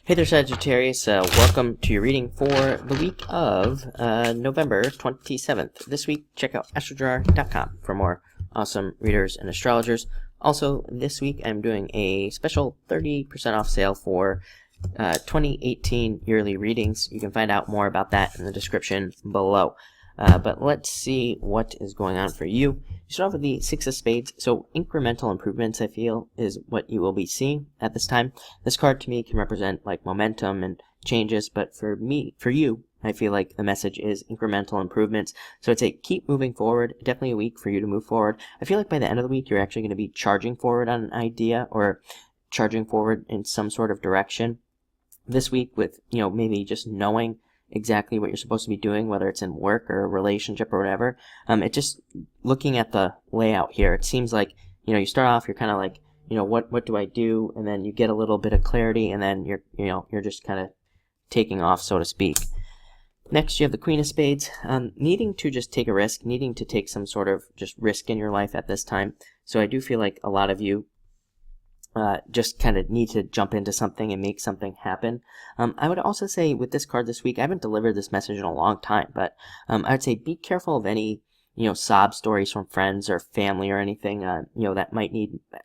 Hey there, Sagittarius. Welcome to your reading for the week of November 27th. This week, check out astrojar.com for more awesome readers and astrologers. Also, this week, I'm doing a special 30% off sale for 2018 yearly readings. You can find out more about that in the description below. But let's see what is going on for you. You start off with the Six of Spades, so incremental improvements, I feel, is what you will be seeing at this time. This card to me can represent like momentum and changes, but for you, I feel like the message is incremental improvements. So I'd say keep moving forward. Definitely a week for you to move forward. I feel like by the end of the week, you're actually going to be charging forward on an idea or charging forward in some sort of direction. This week with, maybe just knowing exactly what you're supposed to be doing, whether it's in work or a relationship or whatever. It just, looking at the layout here, it seems like, you start off, you're kind of like, what do I do? And then you get a little bit of clarity, and then you're just kind of taking off, so to speak. Next, you have the Queen of Spades, needing to just take a risk, needing to take some sort of just risk in your life at this time. So I do feel like a lot of you just kind of need to jump into something and make something happen. I would also say with this card this week, I haven't delivered this message in a long time, but I would say be careful of any, sob stories from friends or family or anything, that might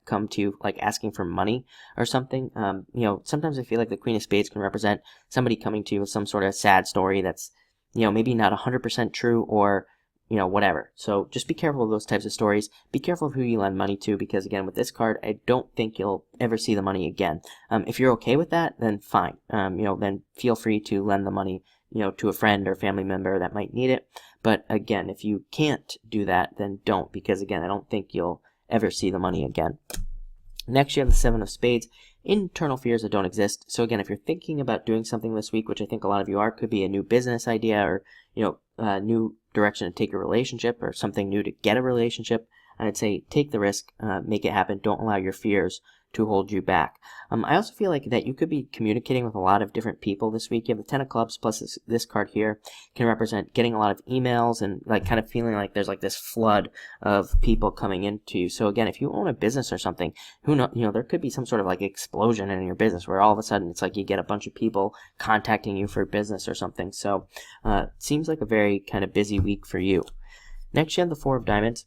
come to you, like asking for money or something. Sometimes I feel like the Queen of Spades can represent somebody coming to you with some sort of sad story that's, maybe not 100% true or whatever. So just be careful of those types of stories. Be careful of who you lend money to, because again, with this card, I don't think you'll ever see the money again. If you're okay with that, then fine. Then feel free to lend the money, to a friend or family member that might need it. But again, if you can't do that, then don't, because again, I don't think you'll ever see the money again. Next, you have the Seven of Spades, internal fears that don't exist. So again, if you're thinking about doing something this week, which I think a lot of you are, could be a new business idea or, a new direction to take a relationship or something new to get a relationship, I'd say take the risk, make it happen. Don't allow your fears to hold you back. I also feel like that you could be communicating with a lot of different people this week. You have the Ten of Clubs plus this card here can represent getting a lot of emails and like kind of feeling like there's like this flood of people coming into you. So again, if you own a business or something, who knows, there could be some sort of like explosion in your business where all of a sudden it's like you get a bunch of people contacting you for business or something. So it seems like a very kind of busy week for you. Next, you have the Four of Diamonds.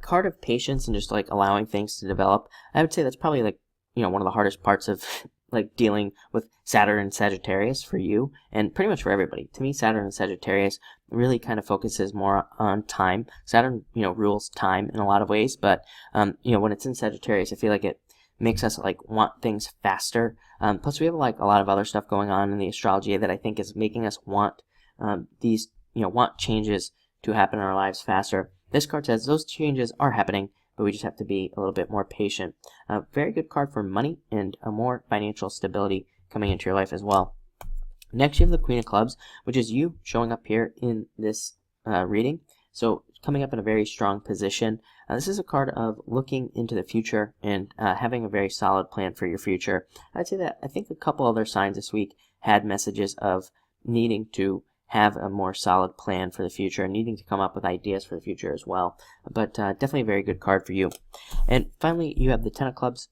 Card of patience and just like allowing things to develop. I would say that's probably like, one of the hardest parts of like dealing with Saturn and Sagittarius for you and pretty much for everybody. To me, Saturn and Sagittarius really kind of focuses more on time. Saturn, rules time in a lot of ways, but, when it's in Sagittarius, I feel like it makes us like want things faster. Plus we have like a lot of other stuff going on in the astrology that I think is making us want these, want changes to happen in our lives faster. This card says those changes are happening, but we just have to be a little bit more patient. Very good card for money and a more financial stability coming into your life as well. Next, you have the Queen of Clubs, which is you showing up here in this reading. So coming up in a very strong position. This is a card of looking into the future and having a very solid plan for your future. I'd say that I think a couple other signs this week had messages of needing to have a more solid plan for the future and needing to come up with ideas for the future as well. But definitely a very good card for you. And finally, you have the Ten of Clubs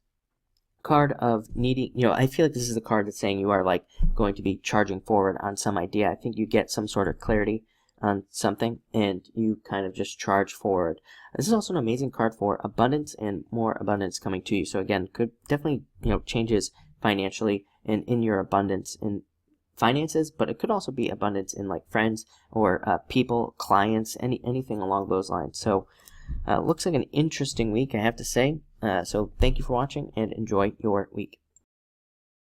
card of needing, I feel like this is a card that's saying you are like going to be charging forward on some idea. I think you get some sort of clarity on something and you kind of just charge forward. This is also an amazing card for abundance and more abundance coming to you. So again, could definitely, changes financially and in your abundance and finances, but it could also be abundance in like friends or people, clients, anything along those lines. So looks like an interesting week, I have to say. So thank you for watching and enjoy your week.